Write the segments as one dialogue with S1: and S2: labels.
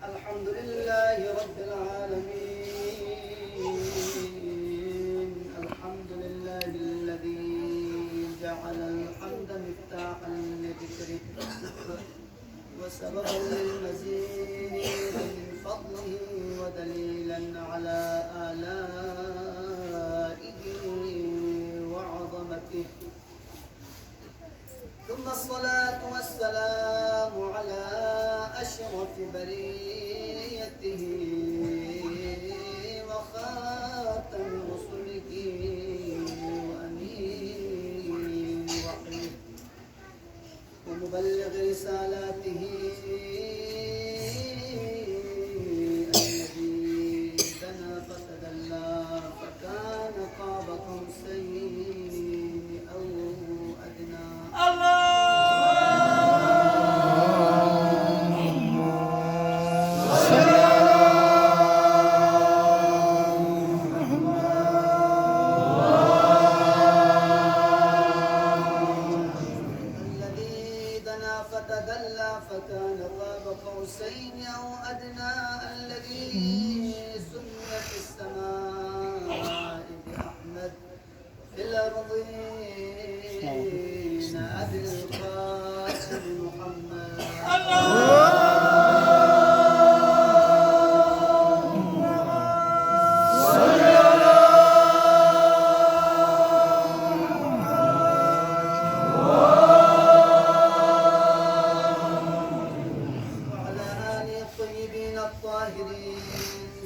S1: الحمد لله رب العالمين. الحمد لله الذي جعل الحمد مفتاحا لذكره وسببا للمزيد من فضله ودليلا على آلائه وعظمته. ثم الصلاة والسلام على أشرف بريته وخاتم رسله وأمين وحيه ومبلغ رسالاته الذي دنا فتدلى فكان قاب قوسين أو أدنى. فكان قاب قوسين أو أدنى. الذي سمي في السماء بأحمد في الأرضين أبي القاسم محمد.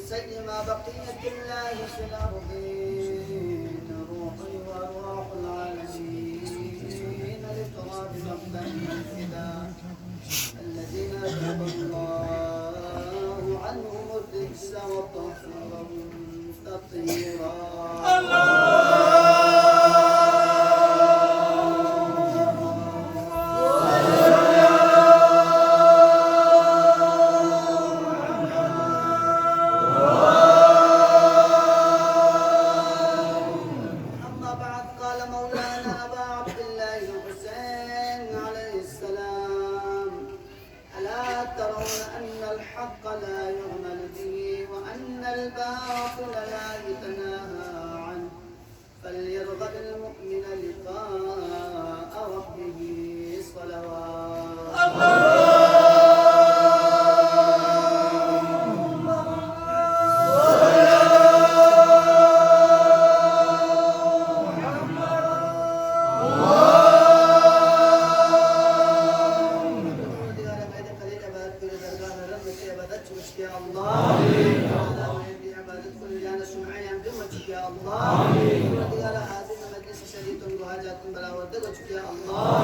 S1: سيما بقية الله في الأرضين روحي وأرواح العالمين لتراب ربا الفداء الذين أذهب الله عنهم الرجس وطهرهم تطهيرا. الحق لا يعمل به وأن الباطل لا يتناهى عنه فليرغب المؤمن لقاء ربه صلوات. يا الله عندي عبادة كل جانا سمعي عن قمتك يا الله. ودي على هذه المجلس شديد وهاجات بلا ودقتك يا الله.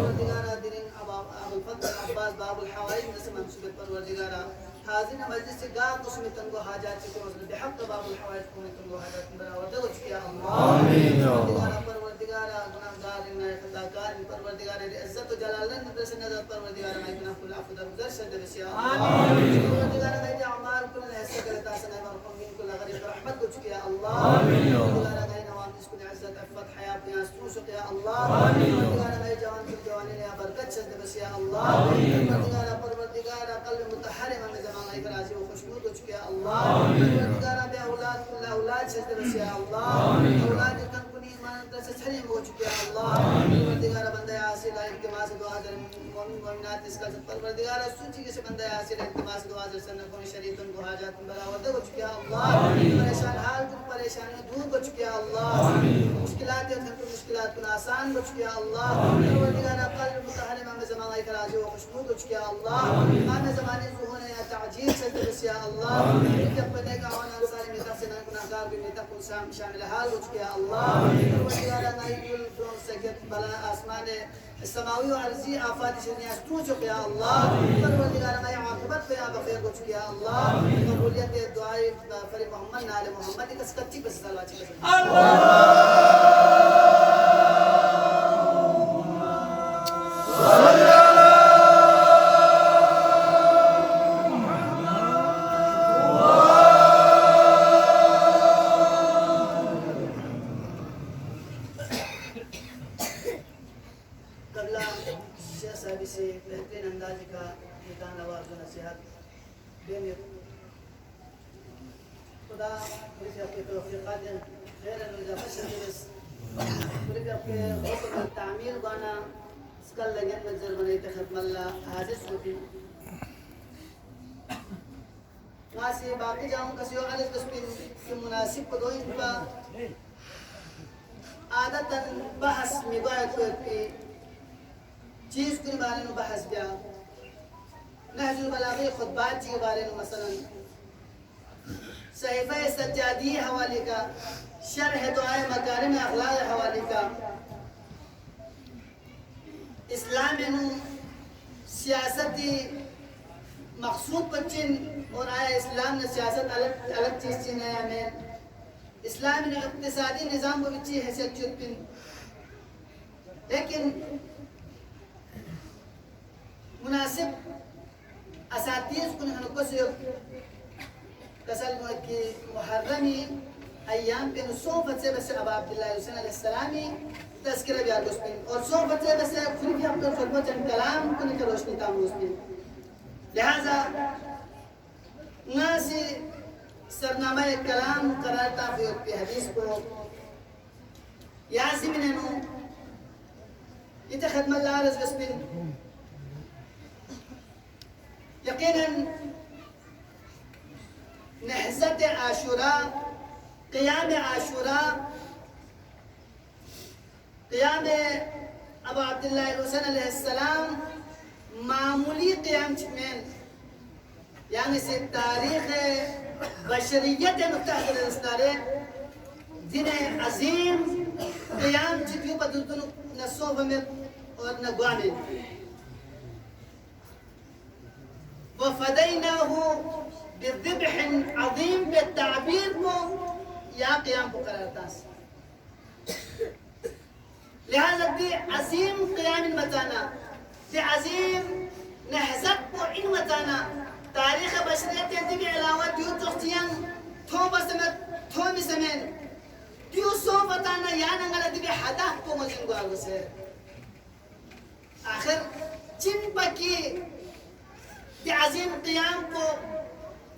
S1: ودي على دين أبو الفضل العباس باب الحوائج نسمع مسبت ودي على هذه المجلس قام قسمة وهاجاتك بحق باب الحوائج قسمة وهاجات بلا ودقتك يا الله. ودي على پروردگارا گناهگار نے خطاکار پروردگار عزت و جلال نے درس نظر پروردگار میں گناہ کل عفو در شد بسیا آمین. پروردگار نے اعمال کل ایسے کرتا سنا مرحوم من کل غریب رحمت کو چکیا اللہ. پروردگار نے نواز کو عزت عفت حیات بیان سوق یا اللہ. پروردگار نے جوان کی جوانی نے برکت شد بسیا اللہ. پروردگار قلب متحرم من زمان ای راضی و خوشنود کو چکیا اللہ. پروردگار بے اولاد کل اولاد شد بسیا اللہ. اولاد کن سچھریم ہو چکے ہیں اللہ. پروردگار بندہ حاصل التماس دعا در مومن مومنات اس کا پروردگار سوچی کے بندہ حاصل التماس دعا در سن کو شریعت کو حاجات بلاوت ہو چکے ہیں اللہ. پریشان حال کو پریشانی دور ہو چکے ہیں اللہ. مشکلات ہیں تو مشکلات کو آسان ہو چکے ہیں اللہ. پروردگار قلب متحرم میں زمانہ کی راضی و خوشنود ہو چکے ہیں اللہ. امام زمانے ظہور یا تعجیل سے یا اللہ. جب بندے کا ہونا انصاری میں تفسیر گناہگار بھی میں تقول شامل حال ہو چکے ہیں اللہ. پروردگار نائل فرون سکت بلا آسمان السماوي وارضي آفات الدنيا استوجب يا الله. پروردگار ما عاقبت بیا بخیر ہو چکی ہے اللہ. قبولیت دعائے فرید محمد نال محمد کی سچی بس صلوات اللہ. से बेहतरीन अंदाज का निकान आवाज़ व नसीहत بين خدا رجع في توفيقات غير إذا فشل بس رجع في خطة التعمير وأنا سكال لجن مجزر بني تخدم الله حاجز وفي ناسي باقي جاهم كسيو على بس في مناسب بدوين با عادة بحث مباحث في चीज के बारे में बहस किया नहजुल बलागी खुतबात के बारे में मसलन सहीफा सज्जादी हवाले का शरह दुआए मकारिम अखलाक हवाले का इस्लाम में सियासती मकसूद बच्चिन और आया इस्लाम ने सियासत अलग अलग चीज़ चिन्ह में इस्लाम ने इक़्तिसादी निज़ाम को बिच्ची हैसियत चुनपिन लेकिन मुनासिब असातीज़ कुन हनुकोसियो कसल की मुहर्रमी अय्याम पे नुसोफत से बस अब अब्दुल्लाह हुसैन अलैहिस्सलामी तज़किरा बियार गुस्पिन और सोफत से बस खुद भी अपने खिदमत जन कलाम कुन के रोशनी ताम गुस्पिन लिहाजा नासी सरनामा कलाम करारता पे हदीस को यासिमिन नु इते खिदमत लारस गुस्पिन यकीनन नहज़त आशुरा क़ियाम आशुरा क़ियाम अबू अब्दुल्लाह हुसैन अलैहिस्सलाम मामूली क़ियाम में यानी से तारीख़ बशरियत मुतहद इस्तारे दिन अजीम क़ियाम जिक्यों पर दुनिया नसोब में और नगवाने वफ़दैनाहु बिज़िब्ह अज़ीम बेताबीर को या क़ियाम को करारता लिहाजा दी अजीम क़ियाम मचाना दी अजीम नहज़त को इन मचाना तारीख़ बशरियत दी भी अलावा दियो तख्तियां थो बसमत थो मिसमेन दियो सो बताना या नंगला दी भी हदा को मजिन को आगो से आखिर चिन पकी दी अजीम क़ियाम को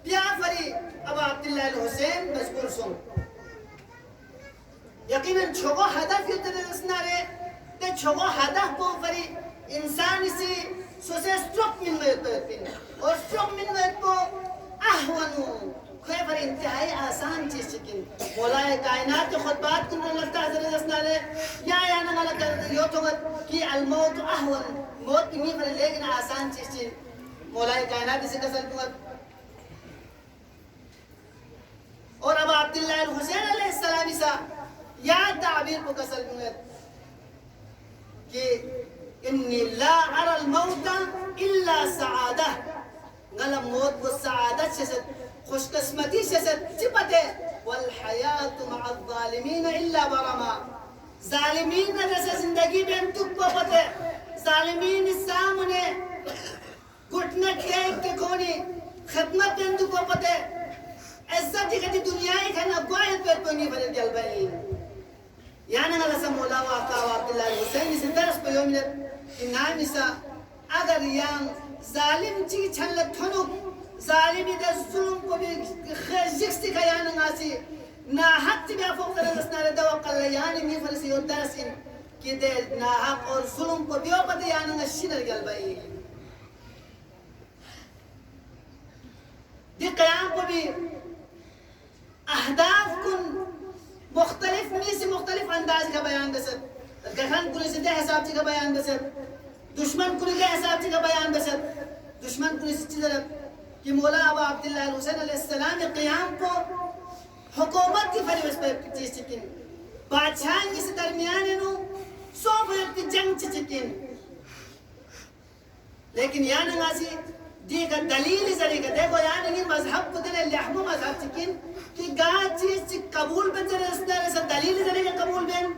S1: प्याफरी अबू अब्दुल्लाह हुसैन मज़कूर सुन यकीनन छोगो हदफ युद्ध रसनारे ते छोगो हदफ को फरी इंसान से सोसे स्ट्रोक मिन में पिन और स्ट्रोक मिन में को अहवनु कोई फरी इंतहाई आसान चीज चिकिन मौलाए कायनात के खुतबात को लगता है रसनारे या ना गलत यो तो कि अल मौत अहवन मौत की फरी लेकिन आसान चीज मौलाए कायनात इसे कसल दूंगा और अब अब्दुल्लाह हुसैन अलैहिस्सलाम सा या ताबीर को कसल दूंगा कि इन्नी ला अरा अल मौत इल्ला सआदा गला मौत को सआदत से खुशकिस्मती से चिपते वल हयात मअ ज़ालिमीन इल्ला बरमा ज़ालिमीन जैसे जिंदगी में तुक पते ज़ालिमीन सामने घुटने टेक के कोनी खिदमत बंदू को पते इज्जत की दुनिया ही खाना गोयत पे तो नहीं बदल गल भाई यानी ना लसा मौला वाका अब्दुल्लाह हुसैन से दरस पे योम कि नाम इसा अगर यां जालिम ची छल थनु जालिमी द जुल्म को भी खजिक्स का यानी नासी ना हक भी फوق दरसना दवा कल यानी मी फरसी और दरसिन कि दे ना हक और जुल्म को भी पते यानी नशिनर गल भाई दी क़याम को भी अहदाफ कुन मुख्तलिफ में से मुख्तलिफ अंदाज का बयान बसत गहन कुन से हिसाब का बयान बसत दुश्मन कुन के हिसाब का बयान बसत दुश्मन कुन से चीज़ कि मौला अबू अब्दुल्लाह हुसैन अलैहिस्सलाम ने क़याम को हुकूमत की फरिश्त पे चीज़ चिकिन बादशाह के दरमियान नो सौ की जंग चिकिन लेकिन यान नासी दी का दलील जरिए देखो यानी कि मजहब को देने लहमो मजहब चिकिन कि गा चीज कबूल बचरे रसदार से दलील जरिए कबूल बेन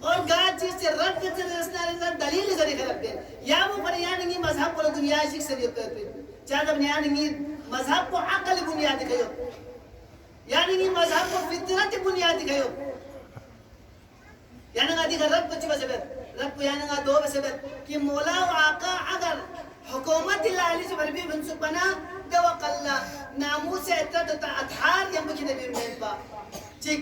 S1: और गा चीज से रद्द बचरे रसदार से दलील जरिए रद्द बेन या वो पर यानी कि मजहब को दुनिया शिक से पे चाहे यानी कि मजहब को अकल बुनियादी कहो यानी कि मजहब को फितरत बुनियादी कहो यानी कि रद्द बच बसे रद्द यानी कि दो बसे कि मौला व आका अगर हुकूमत लाली से बरबी बन सुबना दवा कल्ला से इतना तो अठार यम की नबी में पा ठीक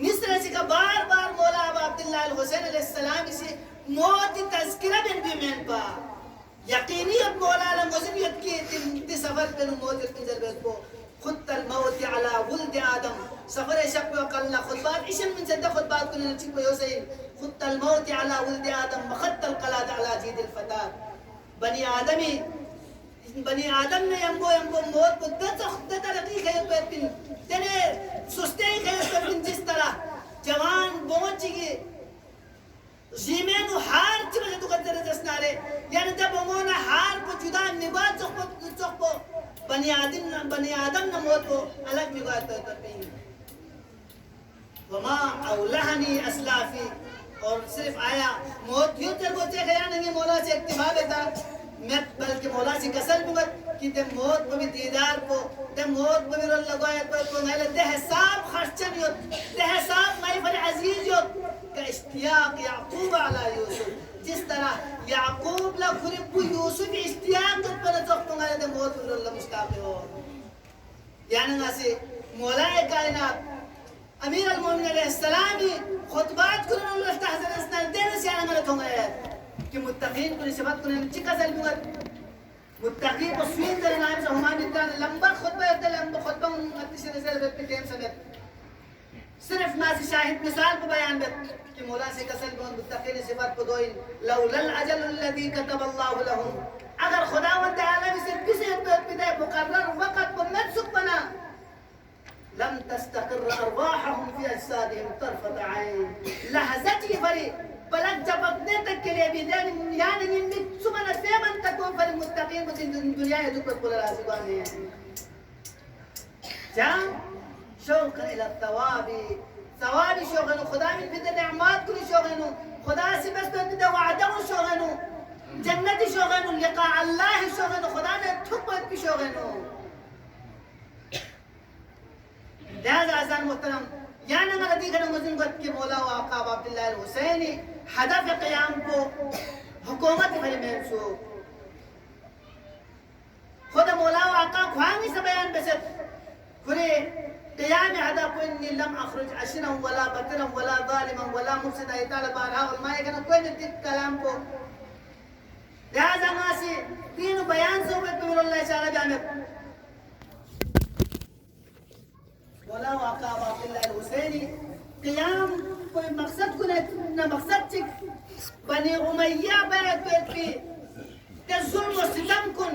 S1: निस्र से का बार मौला अब्दुल्लाह अल हुसैन अलैहिस्सलाम से मौत तज़किरा बिन भी में पा यकीनी अब मौला अल मुज़ियत की सफर पे मौत की जरूरत को खुद तल मौत अला वुल्द आदम सफर शक व कल्ला खुतबात इशन में जद्दा खुतबात को नचिक पे हुसैन खुद तल मौत अला वुल्द आदम मखत अल कलाद अला जीद अल फतात बनी आदम ने यम्बो मौत को दत रखी है पे पिन तेरे सुस्ते है पे पिन जिस तरह जवान पहुंचेगी जीमेनु हार चिबे तो कदर जसनारे यानी जब मोना हार को जुदा निबात चोको बनी आदम न मौत को अलग निबात तो पे वमा औलहनी अस्लाफी और सिर्फ आया मौत यूं तेरे को चेक या नहीं मौला से इत्तिबा लेता मैं बल्कि मौला से कसम दूंगा कि ते मौत को भी दीदार को ते मौत को भी रोल लगाए तो नहीं ते हिसाब खर्चन यो ते हिसाब नहीं पर अजीज यो का इश्तियाक याकूब अला यूसुफ जिस तरह याकूब ला खुरिबु यूसुफ इश्तियाक पर तो नहीं ते मौत को रोल मुश्ताक हो यानी नासे मौला कायनात अमीर अल-मोमिनीन अलैहिस्सलाम खुतबात को अल्लाह तहज़र इसना देने से आना गलत होंगे कि मुत्तकीन को सिफात को चिका सलबुगा मुत्तकी को स्वीन दर नाम से हुमान इतना लंबा खुतबा है लंबा खुतबा अतिशय नजर पे टाइम संगत सिर्फ नासी शाहिद मिसाल को बयान बत कि मौला से कसल को मुत्तकीन सिफात को दोइन लौलल अजल الذي كتب الله لهم अगर खुदावंद आलम से किसी बिदा मुकर्रर वक्त को मनसुख बना लम तस्तक़िर अरवाहुहum في अजसादिहिम तरफत ऐन लहज़त फरी पलक झपकने तक के लिए भी यानी निम्न सुमन सेवन तक वो फरी मुत्तकीन को दुनिया है दुख पर राज़िबान है जान शौक़ इला तवाबी शौक़ खुदा में बिदे नेमत को शौक़ खुदा से बस तो बिदे वादा को शौक़ जन्नती शौक़ लिक़ा अल्लाह शौक़ खुदा ने थुपत की शौक़ लिहाजा आज़ान मुहतरम यानी अगर दीगर मुज़िम्मत के मौला व आका अब्दुल्लाह अल हुसैनी हदफ क़याम को हुकूमत फरी महसूब खुद मौला व आका ख्वांगी से बयान बसत खुरे क़याम हदफ इन्नी लम अखरुज अशरम वला बतरम वला ज़ालिमम वला मुफ़सिदा इताला बारहा और माए कना कोई नहीं कलाम को लिहाजा नासी तीन बयान से ऊपर अल्लाह ताला जाने मौला व आका अब्दुल्लाह अल हुसैनी क़याम कोई मकसद को न मकसद चिक बनी उमैया बैत की के जुल्म व सितम कुन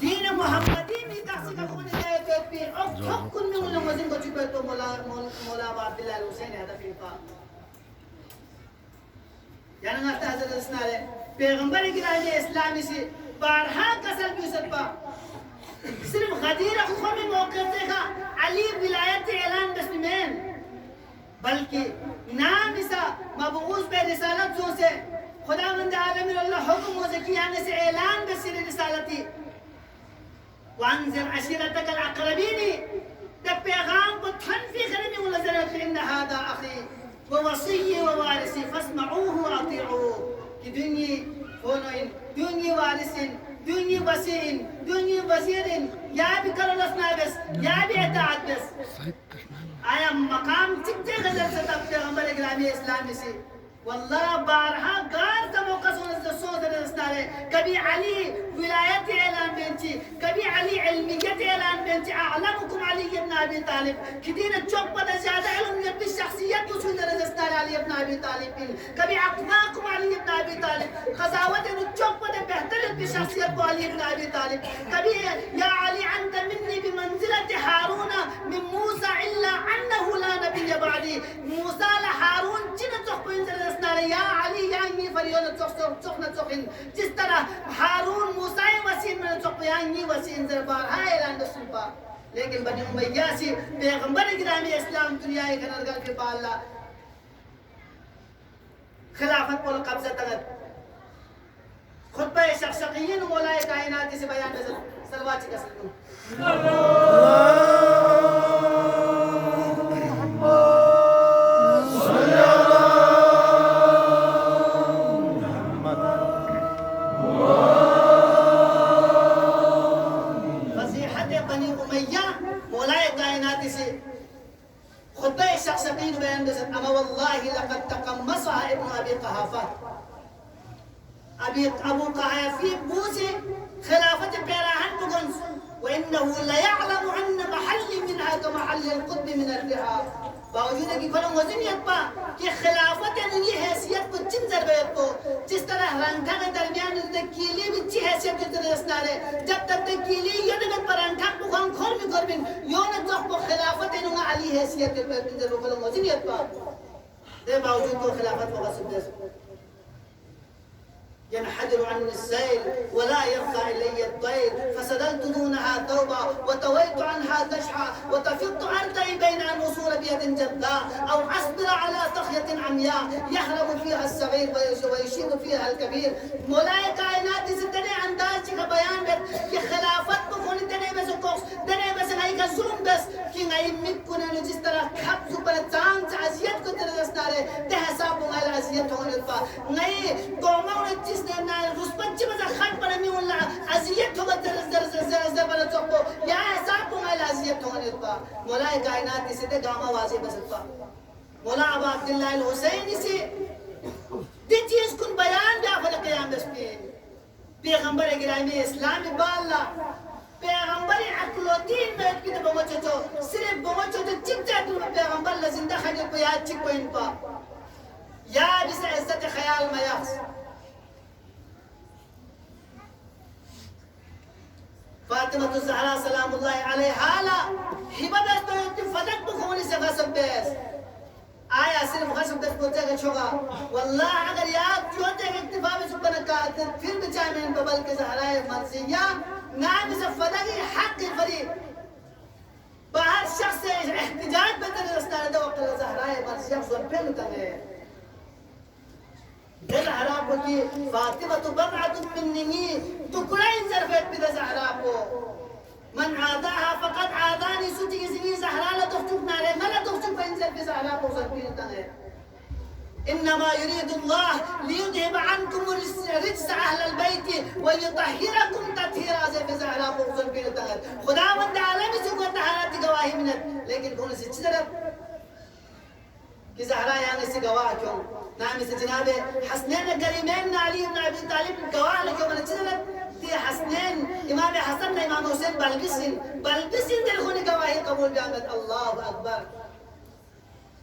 S1: दीन मोहम्मदी में तहसीक कुन जाए की और कुन में उन मजिन को चुके तो मौला अब्दुल्लाह अल हुसैनी हदफ इनका यानी ना हज़रत इस्नाले पैगंबर गिराने इस्लामी से बारहा कसर भी सत्ता सिर्फ गदीर ख़ुमी मौके देखा अली विलायत ऐलान बस्मेन बल्कि नाम इसा मबऊस पे रिसालत जो से खुदावंद आलमीन अल्लाह हुक्म हो कि आने से ऐलान बसिर रिसालती वंज़िर अशीरतक अल-अक़रबीन द पैगाम को तनफी करने में नजर इन हादा अखी व वसीय्य व वारिसी फस्मऊहु व अतीऊहु कि दुनिया वारिसिन दुनिया वसीन दुनिया वसीरिन या भी करो लसना बस या भी इताअत बस आया मकाम चित्ते गदर से तब पैगंबर इस्लामी इस्लामी से वल्लाह बारहा गार का मौका सोच रहे कभी अली विलायत ऐलान बेंची कभी अली इल्मियत ऐलान बेंची अअलमुकुम अली इब्न अबी तालिब किदीन चौक पर ज्यादा इल्मियत की शख्सियत कुछ नजर दस्तार अली इब्न अबी तालिब कभी अक़वाकुम अली इब्न अबी तालिब खजावत इन चौक पर बेहतर की शख्सियत को अली इब्न अबी तालिब कभी या अली अंत मिन्नी बिमंजिलत हारून मिन मूसा इल्ला अन्नहु ला नबिय बअदी मूसा ला हारून चिन चौक पर या अली या ये फरियों चौक न चौकिन जिस तरह हारून मूसा वसीन में चौक या ये वसीन दरबार है ऐलान सुनपा लेकिन बनी उमैया से पैगंबर गिरामी इस्लाम दुनिया के नरगल के पाला खिलाफत पर कब्जा तक खुतबा शख्सियन मौला कायनात से बयान सलवात का बनी उमैया मौलाए कायनात से खुतबा शख्सियत बयान बस अमा वल्लाहि लक़द तक़म्मसा इब्न अबी क़हाफ़ा अभी अबू क़हाफ़ी पूछे खिलाफत पैराहन बुगन वइन्नहु लयअलमु अन्न महल्ली मिनहा कमहल्ल अलक़ुत्ब मिन अर्रिहा बावजूद है कि फलों वज़नियत पा कि खिलाफत ने ये हैसियत को चिन ज़रबेत को जिस तरह रंठा के दरमियान ने कीली भी ची हैसियत के तरह रस्तारे जब तक ते कीली ये ने पर रंठा को हम खोल भी कर बिन यो ने तो को खिलाफत ने अली हैसियत के पर ज़रब फलों वज़नियत पा दे बावजूद को खिलाफत को वसब ينحدر عني السيل ولا يرقى إلي الطير فسدلت دونها توبة وطويت عنها كشحة وطفقت أرتعي بين أن أصول بيد جداء أو أصبر على طخية عمياء يهرب فيها الصغير ويشيب فيها الكبير مولاي كائنات ستني أنداز का बयान है कि खिलाफत को कोनी देने में से कोस देने में से नहीं का जुल्म बस कि नहीं मिट को ने जिस तरह खप सुपर चांद अजियत को तरह दस्तारे ते हिसाब में अजियत होने पा नहीं गोमा ने जिसने ना रुस्पच्ची में खट पर नहीं उल्ला अजियत होगा जर बना चोको या हिसाब में अजियत होने पा मौलाए कायनात से ते गामा वाजी बस पा मौला अबू अब्दुल्लाह अल हुसैनी से दी चीज कुन बयान दा फल क़याम बस पे पैगंबर गिरामी इस्लामी बाल्ला पैगंबर अकलोतीन में की तो बमचो सिर्फ बमचो तो चिंता तू पैगंबर ला जिंदा खजे को याद चिक कोइन पा या बिस इज्जत ख्याल में यस फातिमा ज़हरा सलामुल्लाह अलैहा ला हिबत तो फदक बुखोनी से गसब बेस आया सिर्फ गसब दस पोते का छोगा वल्लाह अगर याद छोटे के इत्तिफा में सुबह का फिर भी चाहे मैं बबल के ज़हरा मर्जिया नाम से फदकी हक फरी बाहर शख्स से एहतिजाज बदल रास्ता दो वक्त ज़हरा मर्जिया सुन पे लुटाए दिल हरा को की फातिमा तो बक़अत मिन्नी टुकड़ा इंजर फेंक भी ज़हरा को मन आदाहा फ़क़त आदानी सुची की ज़मीन ज़हरा ला तो चुकना रे मला तो चुक इंजर भी ज़हरा को सुन पे लुटाए इन्नमा युरीदुल्लाह लियुज़हिब अन्कुम रिज्स अहलल बैत व युतहिरकुम तत्हीरा से ज़हरा को सुन पे लुटाए खुदावंद आलम से को तहारत गवाही मिनत लेकिन कौन सी तरफ कि ज़हरा यानी से गवाह क्यों नाम से जनाब हसनैन करीमैन अली इब्न अबी तालिब गवाह क्यों मन चलत ती हसनैन इमाम हसन ने इमाम हुसैन बल्किसिन दिल होने गवाही कबूल बिआमद अल्लाहु अकबर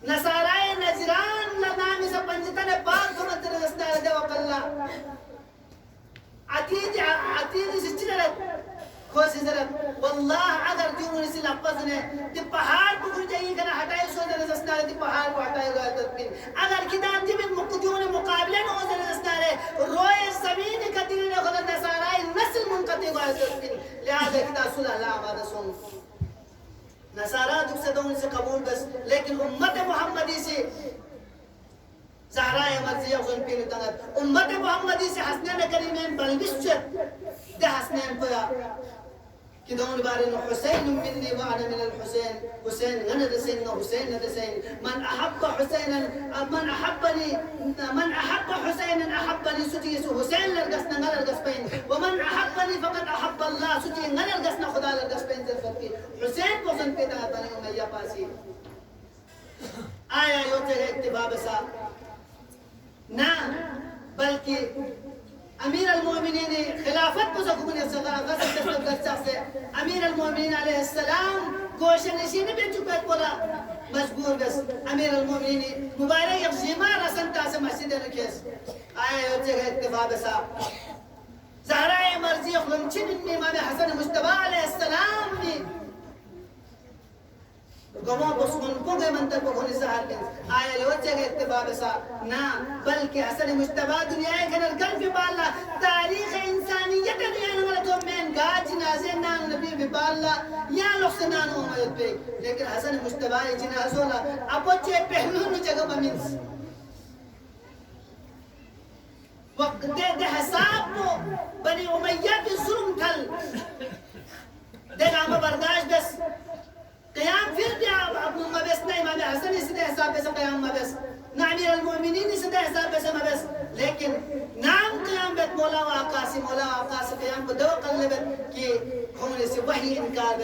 S1: नसाराए नजरान ला नाम से पंजतन पाक को मतलब दस्तार दे वकल्ला अतीद से चलत खोस जरा वल्लाह अगर क्यों इस लफ्ज़ ने कि पहाड़ को कुछ चाहिए करना हटाए सो जरा दस्तार की पहाड़ को हटाएगा तदबीर अगर किताब जी में मुक्तियों ने मुकाबले न हो जरा दस्तार रोए ज़मीन का दिल ने खुदा नसाराए नस्ल मुनक़ती हुआ तदबीर लिहाजा किताब सुलह ला हमारा सुन नसारा दुख से तो उनसे कबूल बस लेकिन उम्मत मुहम्मदी से ज़हरा मर्जिया सुन पे तंगत उम्मत मुहम्मदी से हसनैन करीमैन बल्बिश्चत दे हसनैन पया कि दोन बारे न हुसैन मिन्नी व अना मिन अल हुसैन हुसैन गन दसैन न हुसैन न दसैन मन अहब्ब हुसैनन मन अहब्ब हुसैनन अहब्बनी सुती हुसैन लरगस न लरगस पेन व मन अहब्बनी फकत अहब्ब अल्लाह सुती न लरगस न खुदा लरगस पेन जल्फती हुसैन को सुन पे ता बने उमैया पासी आया योते इत्तिबा बसा ना बल्कि अमीर अल-मोमिनीन खिलाफत को सकुन से अमीर अल-मोमिनीन अलैहिस्सलाम गोशनशीन भी चुका बोला मजबूर बस अमीर अल-मोमिनीन मुबारक यजीमा रसनता से मस्जिद रखेस आया यो जगह इत्तिफा बसा ज़हरा मर्जी खुलमचिन इमाम हसन मुज्तबा अलैहिस्सलाम ने गवा बसमन को गए मंतर को होने सहार के आया यो जगह इत्तिफा बसा ना बल्कि हसन मुज्तबा दुनिया के अंदर गल पे बाला तारीख इंसानियत दुनिया में तो मैं गाज नाज़े ना नबी भी बाला या लखना नो मयत पे लेकिन हसन मुज्तबा जनाज़ोला अब चे पहलू न जगह बमिंस वक्त दे हिसाब को बनी उमैया के जुल्म थल दे नाम बर्दाश्त बस क़याम फिर भी अब मबस नहीं इमाम हसन इसने हिसाब से क़याम मबस ना अमीर अल-मोमिनीन इसने हिसाब से मबस लेकिन नाम क़याम बत मौला आकाश कयाम को दो कल्लबत कि होने से वही इनकार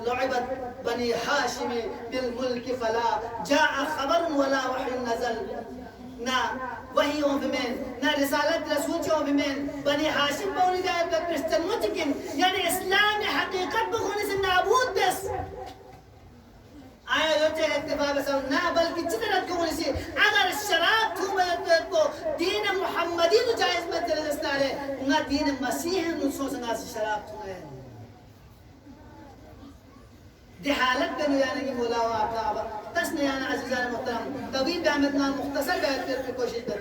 S1: लुइबत बनी हाशिम बिल मुल्क फला जाअ खबर वला वही नजल ना वही ओबमेन ना रिसालत रसूल ओबमेन बनी हाशिम बोली जाए तो क्रिश्चियन मुतकिन यानी इस्लाम हकीकत बखोने से नाबूद बस आया योचे इत्तिफाक बस ना बल्कि जितना कोने से अगर शराब थूम तो दीन मुहम्मदी तो जायज मत रस्ताले ना दीन मसीह नुसो संगा शराब थूम दे हालत में यानी कि मौला व आका तस्ने यानी अजीजान मुहतरम तभी बेहमदना मुख्तसर बैठ पे कोशिश कर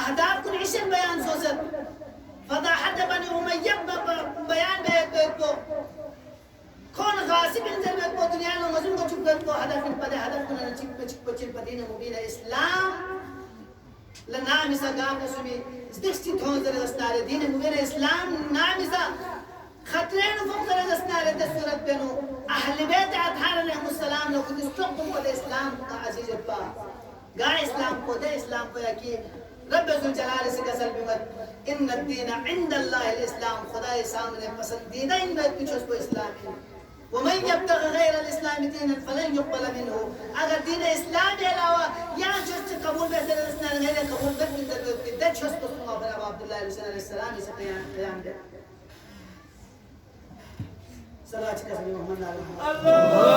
S1: अहदाफ कुल इशन बयान सोचत फदाहत बनी उमय्या बयान बैठ को कौन गासिब इन जरूरत को दुनिया में मजूम को चुप कर को हदफ इन पदे हदफ को न चिप पदीन मुबीन इस्लाम लना मिसा गाम सुमी दिखती थों जरे दस्तारे दीन मुबीन इस्लाम नामिसा खतरे न फुक जरे दस्तारे दसूरत बेनो अहल बैत अतहार अलैहिस्सलाम लो खुद इस्लाम को दे इस्लाम का अजीज पा गा इस्लाम को दे इस्लाम को या कि रब जुल जलाल से कसल बिमत इन दीन इंद अल्लाह इस्लाम खुदा सामने पसंदीदा इन में कुछ उसको इस्लाम है ومن يبتغي غير الاسلام دينا فلن يقبل منه اگر دین اسلام کے علاوہ یا جو قبول بہتر اسلام غیر قبول بہتر ده چوس کو ابو عبد الله علیہ السلام سے قیام دے صلوات کا محمد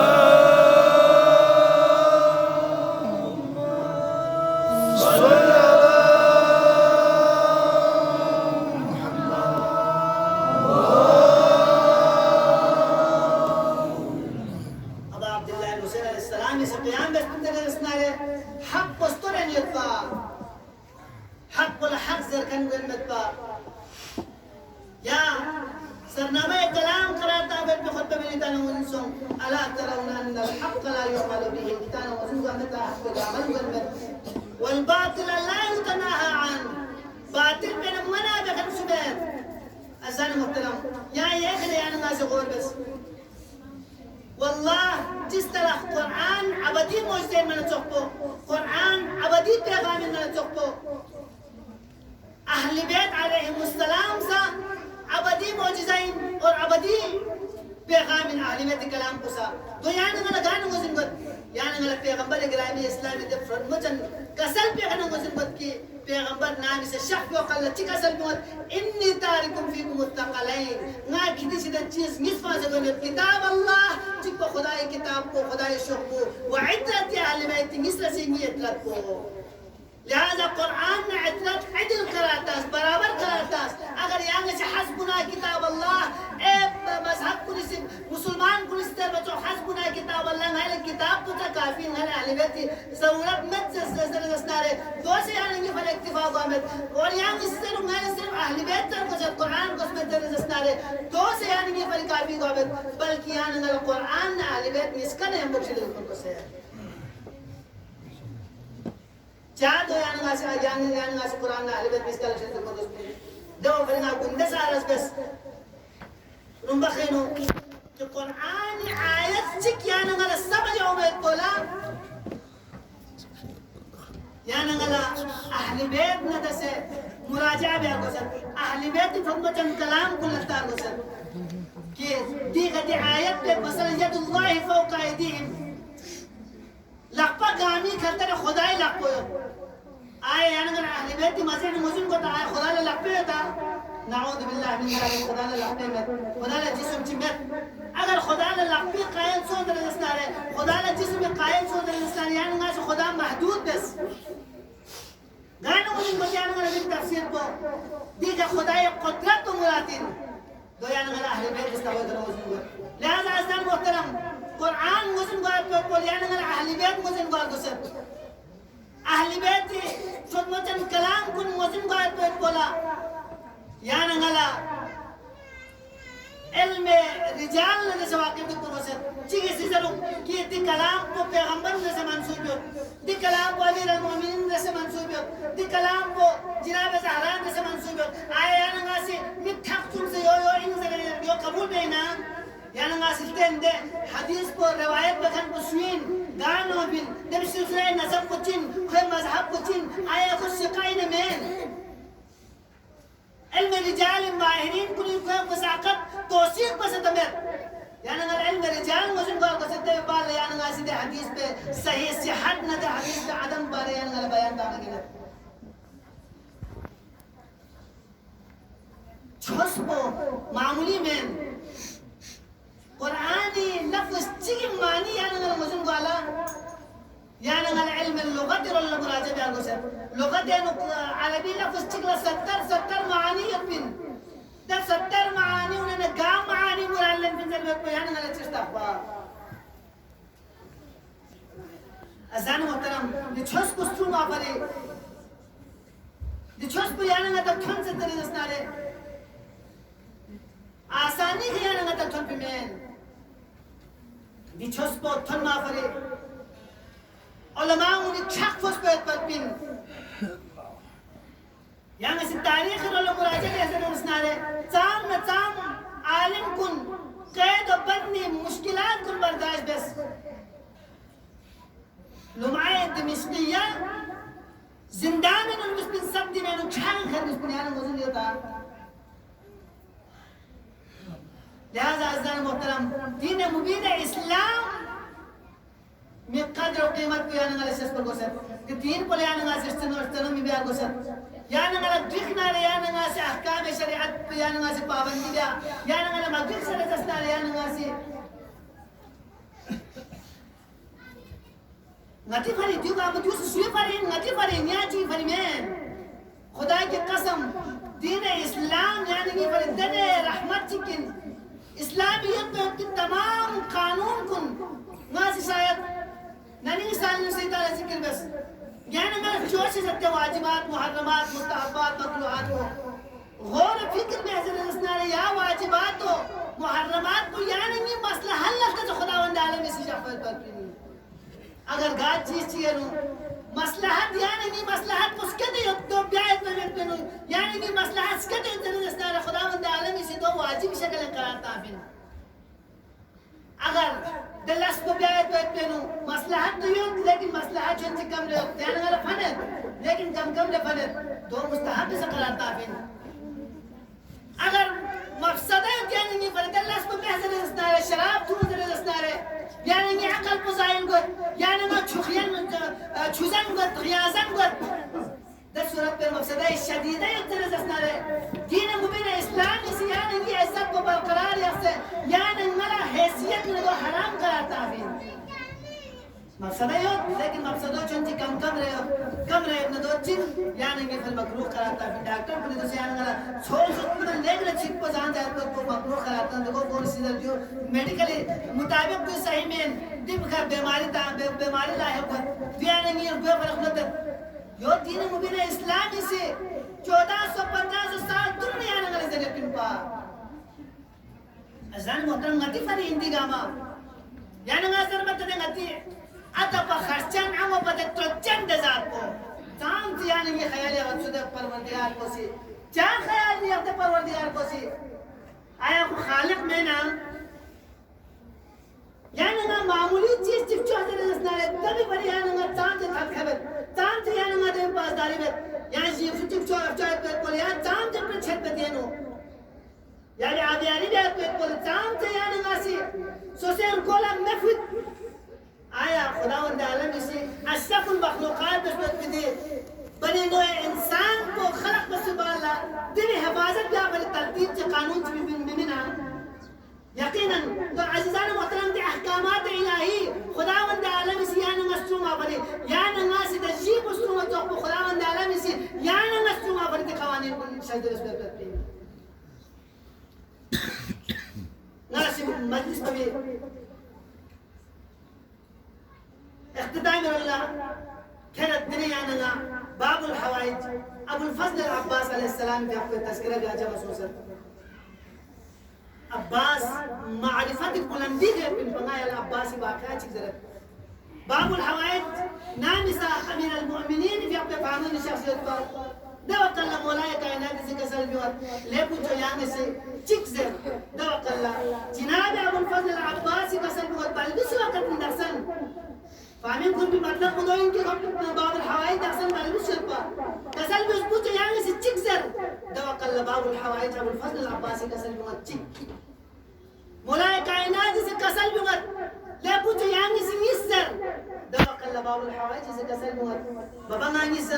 S1: والباطل لا يتناهى عنه باطل بين منابع الشباب أزان محترم يا يخلي أنا ما سأقول بس والله جس طرح قرآن أبدي موجزين من تقبو قرآن أبدي پیغام من تقبو أهل بيت عليهم السلام سا أبدي موجزين और أبدي پیغام من أهل بيت كلام قصا तो यानी गला गाने मुझे बत यानी गला पैगंबर इकरामी इस्लामी दे फरमचन कसल पैगंबर मुझे बत की पैगंबर नाम से शख व कल चिकसल मत इन्नी तारिकुम फीकुम मुत्तक़लैन ना किसी से चीज निस्फा से गने किताब अल्लाह चिक खुदाई किताब को खुदाई शख को व इद्रत अहल बैत मिस्र से इद्रत को लिहाजा कुरान ने इद्रत अदल कराता बराबर कराता अगर यानी से हस्बुना किताब अल्लाह ए मजहब को मुसलमान को इस तरह बच्चों हस्बुना किताब अल्लाह है किताब तो काफी है अहले बैत ज़रूरत मत जस्तारे दो से यानी ये फल इत्तिफाक आमद और यानी सिर्फ अहले बैत को जब कुरान को उसमें जस्तारे दो से यानी ये फल काफी आमद बल्कि यानी कुरान अहले बैत इसका नहीं हम लोग से को से चार दो यानी कुरान अहले बैत इसका लक्ष्य को दो फरना गुंडे सारस बस रुम्बखिनो जो कुरान आयत चिक यानी गला समझ उम्मीद बोला यानी गला अहले बैत न दसे मुराजा भी आगो सर अहले बैत फरमचन कलाम को लगता आगो सर कि दी गदी आयत पे मसला यदुल्लाह फौक अयदीहिम लपा गामी खतर खुदाई लपो आए यानी गला अहले बैत मसलन मुस्लिम को आए खुदा ने लपे था नाऊद बिल्लाह मिन ज़ालिक खुदा ने लपे में खुदा ने जिस्म चिमत अगर खुदा ने लपे कायन सो दर दस्तारे खुदा ने जिस्म कायन सो दर दस्तारे यानी गास खुदा महदूद बस गाना मुस्लिम को यानी गला तफसीर को दी का खुदाई कुदरत तो मुरातिन दो यानी गला अहले बैत इस्तावा कर मुस्लिम को लिहाजा अज़ान मोहतरम कुरान मुस्लिम को बोल यानी गला अहले बैत मुस्लिम को सब अहले बैत फरमचन कलाम कुन मुस्लिम को बोला यानी गला इल्म रिजाल ने सवाक़िब को रोसे चीज़ से जरूर कि दी कलाम को पैगंबर ने से मंसूब हो दी कलाम को अमीर अल-मोमिनीन ने से मंसूब हो दी कलाम को जनाब ज़हरा ने से मंसूब हो आए यानी गासी मिथक तुम से यो इन से यो कबूल नहीं ना यानी गासी तेंदे हदीस को रिवायत बखन को सुइन गानो बिन नबी सिलसिला नसब को चिन कोई मजहब को चिन आए खुद शिकायत में علم رجال ماهرين كل يكون مساقط توثيق بس تمر يعني العلم رجال مش نقول بس تبال يعني ناس ده حديث به صحيح صحتنا ده حديث ده عدم بار يعني على بيان ده كده حسبه معمولي من قرآني لفظ تيجي ماني يعني أنا مش نقول يعني العلم اللغة ولا مراجعة يعني قصة لغة يعني عربي لفظ تيجي ستر معاني يبين ده ستر معاني وننا قام معاني مرالم في زلمة يعني أنا تشتغل أزان محترم دشوس كسترو ما فري دشوس بيانا أنا تكون ستري دسناري آساني هي أنا تكون بمين دشوس بوتون ما فري علماء مني تشخص بين يعني في التاريخ ولا مراجعة يزن دسناري تام عالم كن قيد بني مشكلات كن برداشت بس لمعاية دمشقية زندان إنه بس بنصدق إنه كان خير بس بنيانا موزن يوتا لهذا أعزائي المحترم دين مبين إسلام مقدر وقيمة بيانا على أساس بالقصد الدين بليانا على أساس تنو مبيا قصد يعني على دخنا ليانا على أساس أحكام شريعة بيانا على أساس بابندي بيا يعني على ما دخ سنة ليانا على أساس ngati fari diu ka mutius sui fari ngati fari nyati fari men खुदा की कसम दीन इस्लाम यानी कि फरिदने रहमत चिकिन इस्लामियत में उनकी तमाम कानून कुन नासी शायद नहीं सालने से ताला जिक्र बस यानी मैं जोश से सत्य वाजिबात मुहर्रमात मुस्तहबात मकरूहात को गौर फिक्र में हज़रत रसनारे या वाजिबात हो मुहर्रमात को यानी नहीं मसला हल लगता जो खुदावंद आलम इसी जाफर पर अगर गाज चीज चाहिए नो मसलहत यानी नहीं मसलहत उसके दे तो ब्याह में मिलते नो यानी नहीं मसलहत उसके दे इतने दस्तार खुदावंद आलम इसी दो वाजिब शक्ल कराता फिर अगर दल्लास को ब्याह तो इतने नो मसलहत तो यूं लेकिन मसलहत जो कम रहे यानी वाला फनत लेकिन कम ले फनत दो मुस्तहब से कराता फिर अगर मकसद है यानी नहीं पर दल्लास को ब्याह से दस्तार शराब तू से दस्तार يعني إني عقل مزاين قد يعني ما تشوخيان تشوزان قد غيازان قد ده سورة بالمقصدة الشديدة يترز أسناره دين مبين إسلامي يعني إني عزت وبالقرار يخسر يعني ملا حيثيت من دو حرام قرار تعفين مقصدة يوت لكن مقصدة چونتي كم رهي ابن دو چين يعني إني في المكروه قرار تعفين داكتر بني دو سيانا غلا سول سكتنا لگنا چيك پو جان جائے کو مكروه قرار تعفين دو کون سیدر جو मेडिकली मुताबिक तो सही में दिल का बीमारी लाए हो दिया नहीं है कोई फर्क नहीं यो दीन मुबीन इस्लामी से 1400-1500 साल दुनिया ने गले जगह पिन पा अजान मोहतरम ngati fari indi gama yani ngasar mata de ngati ata pa kharchan amo pada trojan de zat ko tam yani ye khayal ya suda parwardigar ko si kya khayal ni apne parwardigar ko si aya ko khaliq mein na يعني أنا معمولي چیز تفچو هذا الناس تبي بري يعني أنا تانت خبر تانت يعني أنا ده باز داري بيت يعني جيب شو تفچو أفچو بيت كل يعني تانت بيت شد بدينه يعني عادي يعني ده بيت كل تانت يعني ناسي سوسير كولا مفيد آية خداوند عالم يسي أشرف المخلوقات بس بيت بدي بني نوع إنسان کو خلق بس بالله دني حفاظت بيا بل ترتيب قانون بمنا يقينا تو عزيزان محترم دي احكامات الهي خداوند عالم سي يعني مسلومه بري يعني ناس تجيب مسلومه تو خداوند عالم سي يعني مسلومه بري دي قوانين شهد رسول الله ناس مجلس بي اقتداء من الله كانت الدنيا أننا باب الحوائج ابو الفضل العباس عليه السلام في التذكره بأجا مسوسه عباس معرفة البلندية من بنايا العباس باقي تجرب باب الحوائج نامسة أمير المؤمنين في أبقى فهمون شخصية باب ده وقت الله مولاي كائنات زي كسر بيوت لابو جو يعني سي تجزر ده وقت الله جناب أبو الفضل العباسي كسر بيوت بلبس وقت من درسن فهمين كن بمطلب مدوين كي باب الحوائج درسن بلبس شربا كسر بيوت بوجو يعني سي تجزر ده دوقل باب الحوائج ابو الفضل العباسي كسل بمت تشكي مولاي كائنات से كسل بمت لا بوجو يعني سيسر دوقل باب الحوائج से كسل بمت بابا نانيسر